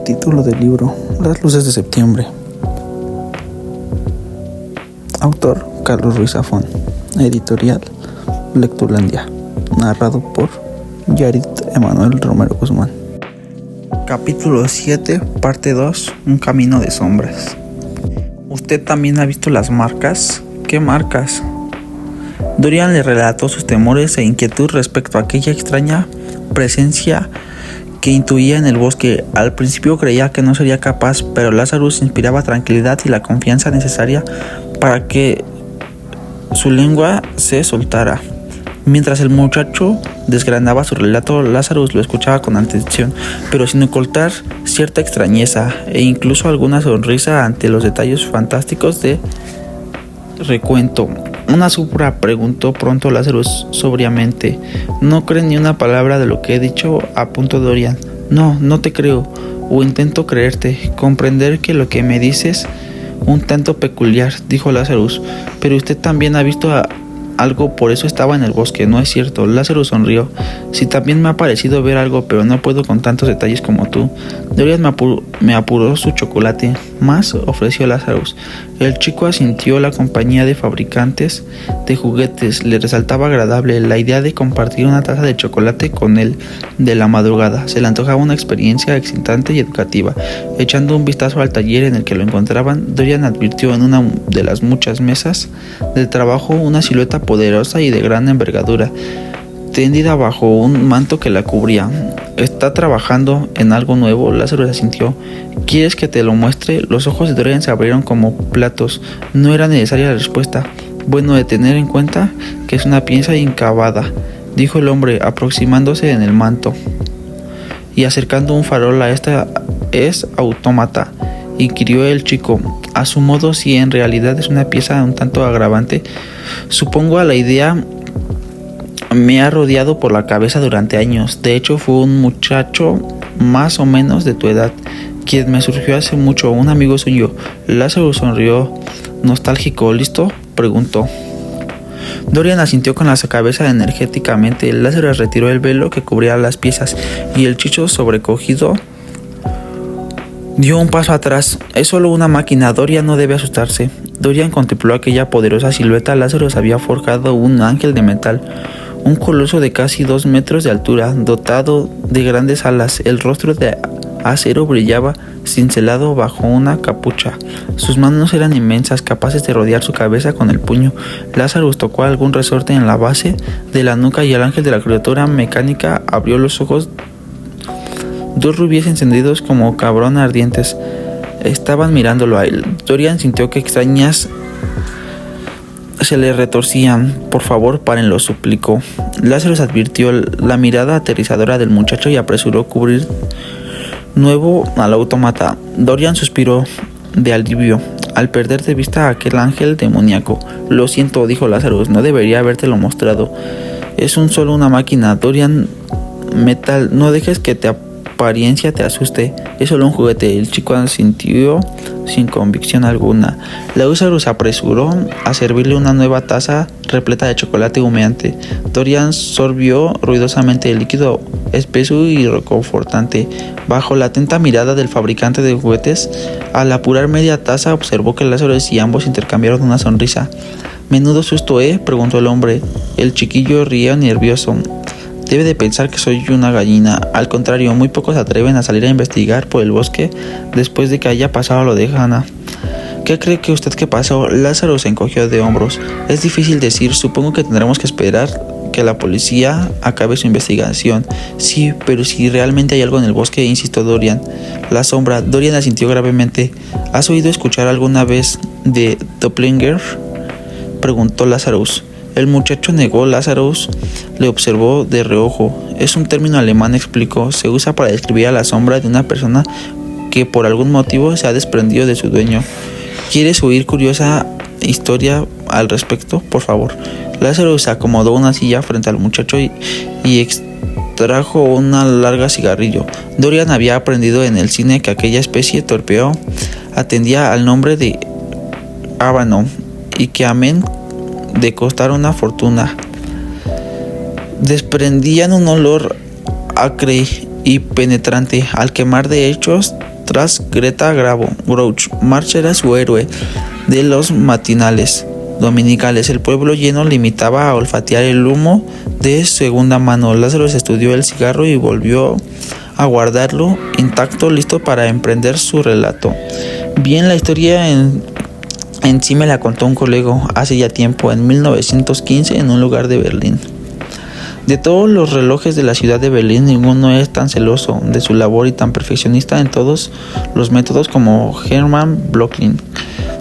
Título del libro: Las luces de septiembre. Autor: Carlos Ruiz Zafón. Editorial: Lectulandia. Narrado por Yarit Emanuel Romero Guzmán. Capítulo 7, parte 2. Un camino de sombras. ¿Usted también ha visto las marcas? ¿Qué marcas? Dorian le relató sus temores e inquietud respecto a aquella extraña presencia que intuía en el bosque. Al principio creía que no sería capaz, pero Lazarus inspiraba tranquilidad y la confianza necesaria para que su lengua se soltara. Mientras el muchacho desgranaba su relato, Lazarus lo escuchaba con atención, pero sin ocultar cierta extrañeza e incluso alguna sonrisa ante los detalles fantásticos de recuento. Una supra, preguntó pronto Lazarus sobriamente. ¿No cree ni una palabra de lo que he dicho? Apuntó Dorian. No te creo, o intento creerte. Comprender que lo que me dices un tanto peculiar, dijo Lazarus. Pero usted también ha visto algo, por eso estaba en el bosque, ¿no es cierto? Lazarus sonrió. Sí, también me ha parecido ver algo, pero no puedo con tantos detalles como tú. Dorian me apuró su chocolate. ¿Más?, ofreció Lazarus. El chico asintió. La compañía de fabricantes de juguetes le resultaba agradable. La idea de compartir una taza de chocolate con él de la madrugada se le antojaba una experiencia excitante y educativa. Echando un vistazo al taller en el que lo encontraban, Dorian advirtió en una de las muchas mesas de trabajo una silueta poderosa y de gran envergadura, tendida bajo un manto que la cubría. ¿Está trabajando en algo nuevo? Lazarus asintió. ¿Quieres que te lo muestre? Los ojos de Dorian se abrieron como platos. No era necesaria la respuesta. Bueno, de tener en cuenta que es una pieza incavada, dijo el hombre, aproximándose en el manto y acercando un farol a esta. ¿Es autómata?, inquirió el chico. A su modo, sí, en realidad es una pieza un tanto agravante. Supongo a la idea me ha rodeado por la cabeza durante años. De hecho, fue un muchacho más o menos de tu edad quien me surgió hace mucho, un amigo suyo. Lazarus sonrió nostálgico. ¿Listo?, preguntó. Dorian asintió con la cabeza energéticamente. Lazarus retiró el velo que cubría las piezas y el chico, sobrecogido, dio un paso atrás. Es solo una máquina, Dorian no debe asustarse. Dorian contempló aquella poderosa silueta. Lazarus había forjado un ángel de metal, un coloso de casi 2 metros de altura, dotado de grandes alas. El rostro de acero brillaba cincelado bajo una capucha. Sus manos eran inmensas, capaces de rodear su cabeza con el puño. Lazarus tocó algún resorte en la base de la nuca y el ángel de la criatura mecánica abrió los ojos. Dos rubíes encendidos como cabrón ardientes estaban mirándolo a él. Dorian sintió que extrañas se le retorcían. Por favor, párenlo, suplicó. Lazarus advirtió la mirada aterrizadora del muchacho y apresuró cubrir nuevo al autómata. Dorian suspiró de alivio al perder de vista a aquel ángel demoníaco. Lo siento, dijo Lazarus, no debería habértelo mostrado. Es solo una máquina, Dorian Metal. No dejes que te apariencia te asuste. Es solo un juguete. El chico asintió sin convicción alguna. Lazarus se apresuró a servirle una nueva taza repleta de chocolate humeante. Dorian sorbió ruidosamente el líquido espeso y reconfortante. Bajo la atenta mirada del fabricante de juguetes, al apurar media taza, observó que Lazarus y ambos intercambiaron una sonrisa. «Menudo susto, preguntó el hombre. El chiquillo ría nervioso. Debe de pensar que soy una gallina. Al contrario, muy pocos se atreven a salir a investigar por el bosque después de que haya pasado lo de Hannah». ¿Qué cree que usted que pasó? Lazarus se encogió de hombros. Es difícil decir. Supongo que tendremos que esperar que la policía acabe su investigación. Sí, pero si realmente hay algo en el bosque, insistió Dorian. La sombra. Dorian asintió gravemente. ¿Has oído escuchar alguna vez de Doppelganger?, preguntó Lazarus. El muchacho negó. Lazarus le observó de reojo. Es un término alemán, explicó. Se usa para describir a la sombra de una persona que por algún motivo se ha desprendido de su dueño. ¿Quieres oír curiosa historia al respecto? Por favor. Lazarus acomodó una silla frente al muchacho y extrajo una larga cigarrillo. Dorian había aprendido en el cine que aquella especie torpeo atendía al nombre de habano y que amén de costar una fortuna desprendían un olor acre y penetrante al quemar de hechos tras Greta Garbo. Groucho Marx era su héroe de los matinales dominicales. El pueblo lleno limitaba a olfatear el humo de segunda mano. Lázaro estudió el cigarro y volvió a guardarlo intacto, listo para emprender su relato. Bien, la historia en sí me la contó un colega hace ya tiempo, en 1915, en un lugar de Berlín. De todos los relojes de la ciudad de Berlín, ninguno es tan celoso de su labor y tan perfeccionista en todos los métodos como Hermann Blokhin.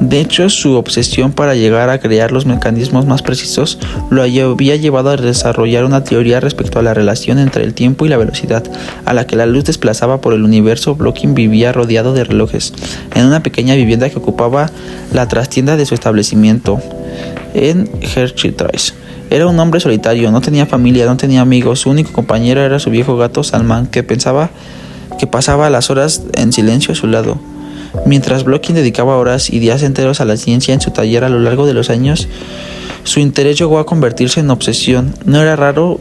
De hecho, su obsesión para llegar a crear los mecanismos más precisos lo había llevado a desarrollar una teoría respecto a la relación entre el tiempo y la velocidad a la que la luz desplazaba por el universo. Blokhin vivía rodeado de relojes en una pequeña vivienda que ocupaba la trastienda de su establecimiento en Hersheystraße. Era un hombre solitario, no tenía familia, no tenía amigos. Su único compañero era su viejo gato Salman, que pasaba las horas en silencio a su lado. Mientras Blokhin dedicaba horas y días enteros a la ciencia en su taller a lo largo de los años, su interés llegó a convertirse en obsesión. No era raro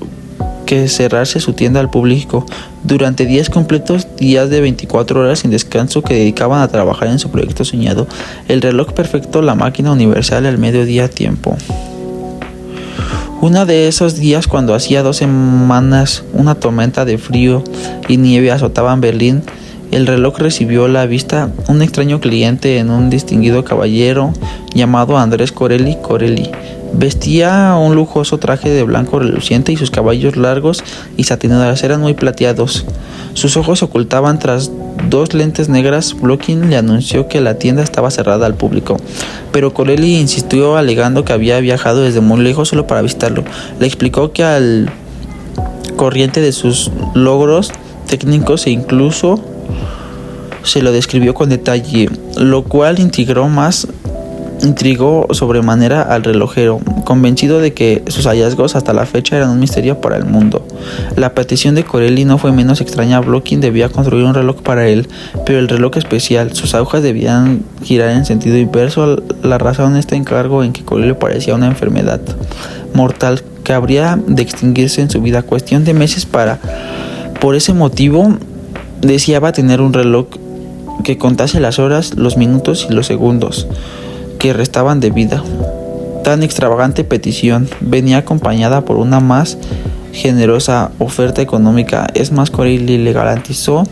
que cerrase su tienda al público durante 10 completos días de 24 horas sin descanso que dedicaban a trabajar en su proyecto soñado, el reloj perfecto, la máquina universal al mediodía tiempo. Uno de esos días, cuando hacía 2 semanas una tormenta de frío y nieve azotaba en Berlín, el reloj recibió la vista un extraño cliente en un distinguido caballero llamado Andrés Corelli. Vestía un lujoso traje de blanco reluciente y sus cabellos largos y satinados eran muy plateados. Sus ojos se ocultaban tras 2 lentes negras. Blokhin le anunció que la tienda estaba cerrada al público, pero Corelli insistió alegando que había viajado desde muy lejos solo para visitarlo. Le explicó que al corriente de sus logros técnicos e incluso se lo describió con detalle, lo cual intrigó sobremanera al relojero, convencido de que sus hallazgos hasta la fecha eran un misterio para el mundo. La petición de Corelli no fue menos extraña. Blokhin debía construir un reloj para él, pero el reloj especial. Sus agujas debían girar en sentido inverso. La razón de este encargo en que Corelli parecía una enfermedad mortal que habría de extinguirse en su vida, cuestión de meses. Por ese motivo, deseaba tener un reloj que contase las horas, los minutos y los segundos que restaban de vida. Tan extravagante petición venía acompañada por una más generosa oferta económica. Es más, Corelli le garantizó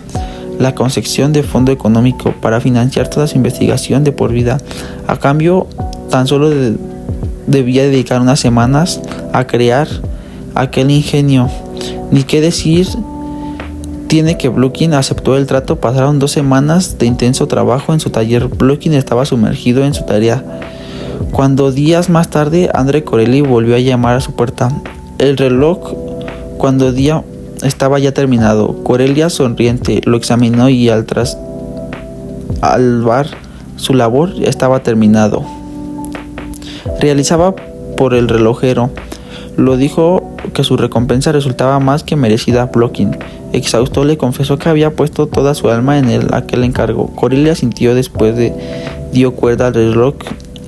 la concesión de fondo económico para financiar toda su investigación de por vida. A cambio, tan solo debía dedicar unas semanas a crear aquel ingenio. Ni qué decir tiene que Blokhin aceptó el trato. Pasaron 2 semanas de intenso trabajo en su taller. Blokhin estaba sumergido en su tarea cuando días más tarde André Corelli volvió a llamar a su puerta. El reloj, cuando día estaba ya terminado. Corelli, sonriente, lo examinó y al ver su labor estaba terminado. Realizaba por el relojero. Lo dijo que su recompensa resultaba más que merecida. Blokhin, exhausto, le confesó que había puesto toda su alma en aquel encargo. Corelli asintió. Después dio cuerda al reloj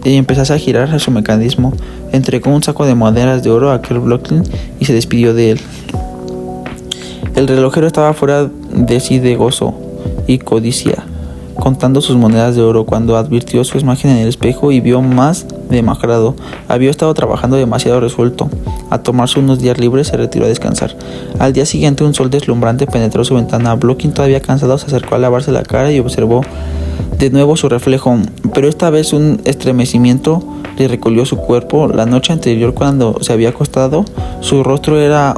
y empezó a girar su mecanismo. Entregó un saco de monedas de oro a aquel Blokhin y se despidió de él. El relojero estaba fuera de sí de gozo y codicia, contando sus monedas de oro, cuando advirtió su imagen en el espejo y vio más demacrado. Había estado trabajando demasiado resuelto a tomarse unos días libres. Se retiró a descansar. Al día siguiente, un sol deslumbrante penetró su ventana. Blokhin, todavía cansado, se acercó a lavarse la cara y observó de nuevo su reflejo, pero esta vez un estremecimiento le recorrió su cuerpo. La noche anterior, cuando se había acostado, su rostro era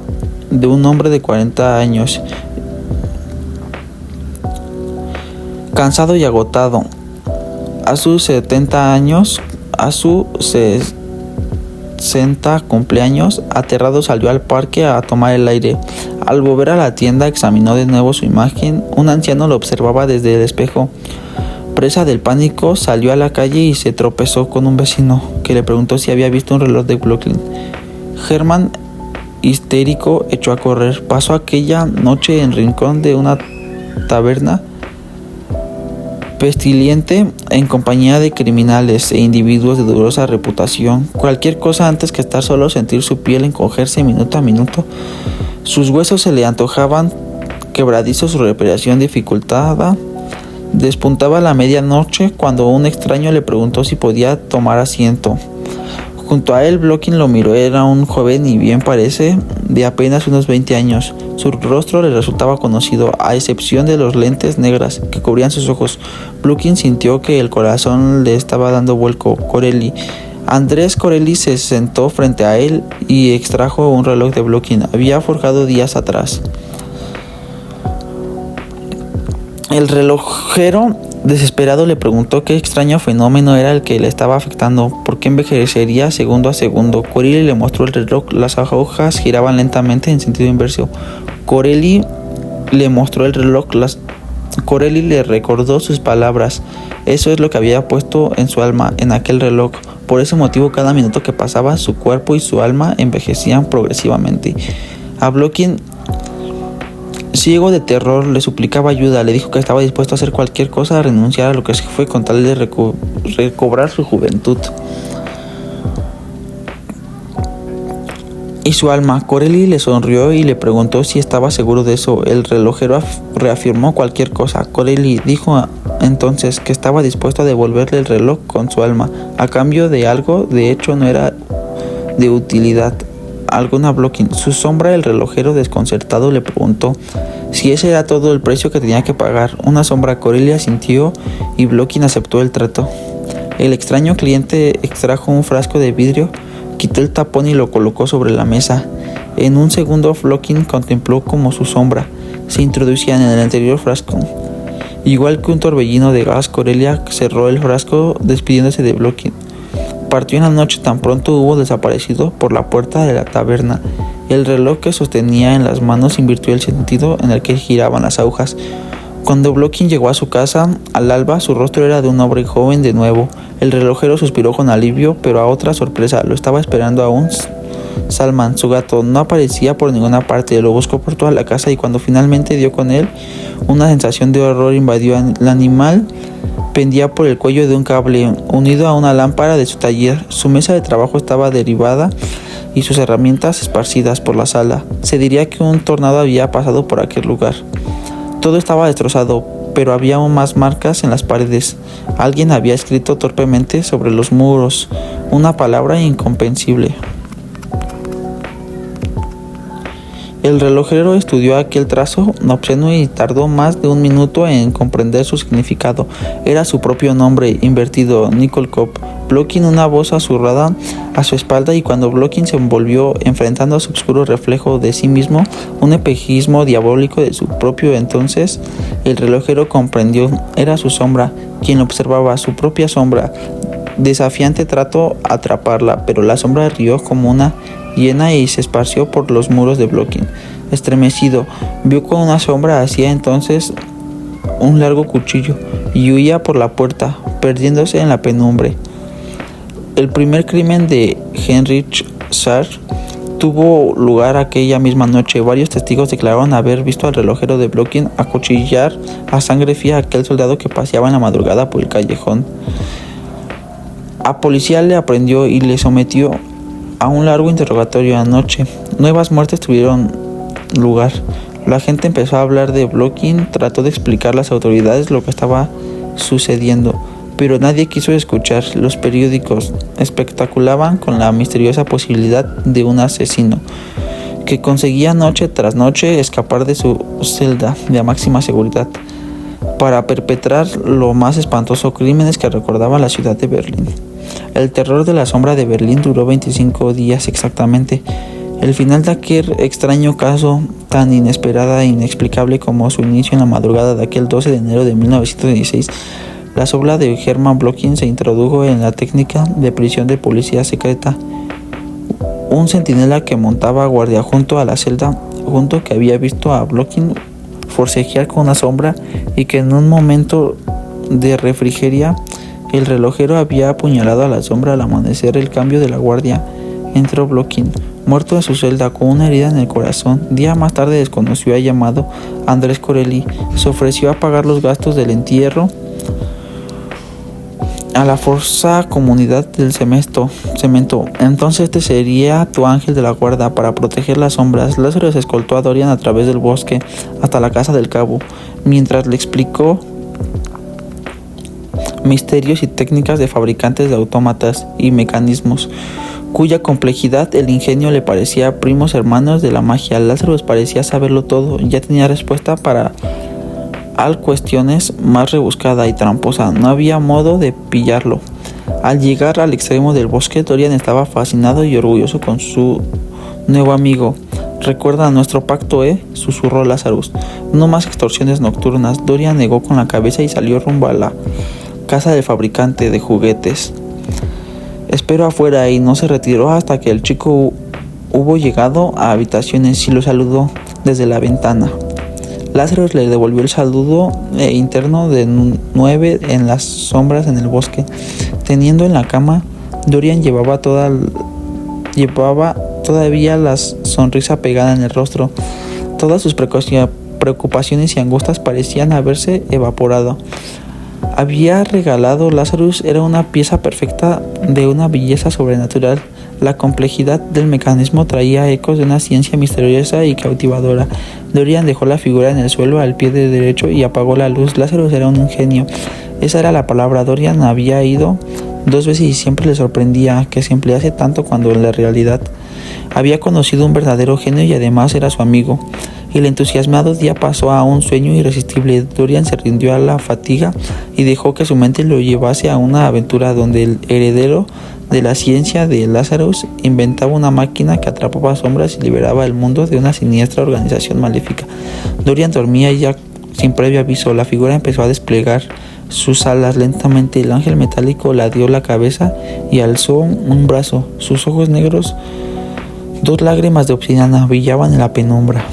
de un hombre de 40 años, cansado y agotado. A sus 70 años, a su 60 cumpleaños, aterrado salió al parque a tomar el aire. Al volver a la tienda, examinó de nuevo su imagen. Un anciano lo observaba desde el espejo. Presa del pánico, salió a la calle y se tropezó con un vecino que le preguntó si había visto un reloj de Blokhin. Hermann, histérico, echó a correr. Pasó aquella noche en rincón de una taberna pestilente en compañía de criminales e individuos de dudosa reputación. Cualquier cosa antes que estar solo, sentir su piel encogerse minuto a minuto. Sus huesos se le antojaban quebradizo, su respiración dificultada. Despuntaba la medianoche cuando un extraño le preguntó si podía tomar asiento. Junto a él, Blokhin lo miró. Era un joven y bien parece de apenas unos 20 años. Su rostro le resultaba conocido, a excepción de los lentes negras que cubrían sus ojos. Blokhin sintió que el corazón le estaba dando vuelco. Corelli. Andrés Corelli se sentó frente a él y extrajo un reloj de Blokhin. Había forjado días atrás. El relojero, desesperado, le preguntó qué extraño fenómeno era el que le estaba afectando, por qué envejecería segundo a segundo. Corelli le mostró el reloj. Las hojas giraban lentamente en sentido inverso. Corelli le mostró el reloj. Corelli le recordó sus palabras. Eso es lo que había puesto en su alma, en aquel reloj. Por ese motivo, cada minuto que pasaba, su cuerpo y su alma envejecían progresivamente. A Blokhin, ciego de terror, le suplicaba ayuda. Le dijo que estaba dispuesto a hacer cualquier cosa, a renunciar a lo que fue con tal de recobrar su juventud y su alma. Corelli le sonrió y le preguntó si estaba seguro de eso. El relojero reafirmó cualquier cosa. Corelli dijo entonces que estaba dispuesto a devolverle el reloj con su alma, a cambio de algo. De hecho, no era de utilidad alguna a Blokhin. Su sombra, el relojero, desconcertado, le preguntó si ese era todo el precio que tenía que pagar. Una sombra. Corelli asintió y Blokhin aceptó el trato. El extraño cliente extrajo un frasco de vidrio, quitó el tapón y lo colocó sobre la mesa. En un segundo, Blokhin contempló cómo su sombra se introducía en el anterior frasco. Igual que un torbellino de gas, Corelli cerró el frasco despidiéndose de Blokhin. Partió en la noche tan pronto hubo desaparecido por la puerta de la taberna. El reloj que sostenía en las manos invirtió el sentido en el que giraban las agujas. Cuando Blokhin llegó a su casa al alba, su rostro era de un hombre joven de nuevo. El relojero suspiró con alivio, pero a otra sorpresa. Lo estaba esperando aún Salman, su gato. No aparecía por ninguna parte. Lo buscó por toda la casa y cuando finalmente dio con él, una sensación de horror invadió. El animal pendía por el cuello de un cable unido a una lámpara de su taller. Su mesa de trabajo estaba derribada y sus herramientas esparcidas por la sala. Se diría que un tornado había pasado por aquel lugar. Todo estaba destrozado, pero había aún más marcas en las paredes. Alguien había escrito torpemente sobre los muros una palabra incomprensible. El relojero estudió aquel trazo obsceno y tardó más de un minuto en comprender su significado. Era su propio nombre invertido, Nikolkov. Blokhin, una voz susurrada a su espalda, y cuando Blokhin se envolvió enfrentando a su oscuro reflejo de sí mismo, un espejismo diabólico de su propio, entonces el relojero comprendió. Era su sombra quien lo observaba, su propia sombra. Desafiante trató atraparla, pero la sombra rió como una hiena y se esparció por los muros de Blokhin. Estremecido, vio con una sombra hacía entonces un largo cuchillo y huía por la puerta, perdiéndose en la penumbre. El primer crimen de Heinrich Sarr tuvo lugar aquella misma noche. Varios testigos declararon haber visto al relojero de Blokhin acuchillar a sangre fría a aquel soldado que paseaba en la madrugada por el callejón. A policía le aprendió y le sometió a un largo interrogatorio. Anoche, nuevas muertes tuvieron lugar. La gente empezó a hablar de Blokhin, trató de explicar a las autoridades lo que estaba sucediendo, pero nadie quiso escuchar. Los periódicos especulaban con la misteriosa posibilidad de un asesino que conseguía noche tras noche escapar de su celda de máxima seguridad para perpetrar los más espantosos crímenes que recordaba la ciudad de Berlín. El terror de la sombra de Berlín duró 25 días exactamente. El final de aquel extraño caso, tan inesperada e inexplicable como su inicio en la madrugada de aquel 12 de enero de 1916, la sombra de Hermann Blokhin se introdujo en la técnica de prisión de policía secreta. Un centinela que montaba guardia junto a la celda, junto que había visto a Blokhin forcejear con una sombra y que en un momento de refrigeria el relojero había apuñalado a la sombra al amanecer. El cambio de la guardia. Entró Blokhin, muerto en su celda con una herida en el corazón. Día más tarde desconoció al llamado Andrés Corelli. Se ofreció a pagar los gastos del entierro a la forza comunidad del cemento. Entonces este sería tu ángel de la guarda para proteger las sombras. Lázaro se escoltó a Dorian a través del bosque hasta la casa del cabo, mientras le explicó misterios y técnicas de fabricantes de autómatas y mecanismos, cuya complejidad el ingenio le parecía primos hermanos de la magia. Lázaro parecía saberlo todo, ya tenía respuesta para al cuestiones más rebuscada y tramposa. No había modo de pillarlo. Al llegar al extremo del bosque, Dorian estaba fascinado y orgulloso con su nuevo amigo. «Recuerda nuestro pacto, susurró Lazarus. «No más extorsiones nocturnas». Dorian negó con la cabeza y salió rumbo a la casa del fabricante de juguetes. Esperó afuera y no se retiró hasta que el chico hubo llegado a habitaciones y lo saludó desde la ventana. Lázaro le devolvió el saludo interno de 9 en las sombras en el bosque. Teniendo en la cama, Dorian llevaba todavía la sonrisa pegada en el rostro. Todas sus preocupaciones y angustias parecían haberse evaporado. Había regalado Lazarus era una pieza perfecta de una belleza sobrenatural. La complejidad del mecanismo traía ecos de una ciencia misteriosa y cautivadora. Dorian dejó la figura en el suelo al pie derecho y apagó la luz. Lazarus era un genio. Esa era la palabra. Dorian había ido 2 veces y siempre le sorprendía que se emplease tanto cuando en la realidad había conocido un verdadero genio y además era su amigo. El entusiasmado día pasó a un sueño irresistible. Dorian se rindió a la fatiga y dejó que su mente lo llevase a una aventura donde el heredero de la ciencia de Lazarus inventaba una máquina que atrapaba sombras y liberaba el mundo de una siniestra organización maléfica. Dorian dormía ya sin previo aviso. La figura empezó a desplegar sus alas lentamente. El ángel metálico ladeó la cabeza y alzó un brazo. Sus ojos negros, 2 lágrimas de obsidiana, brillaban en la penumbra.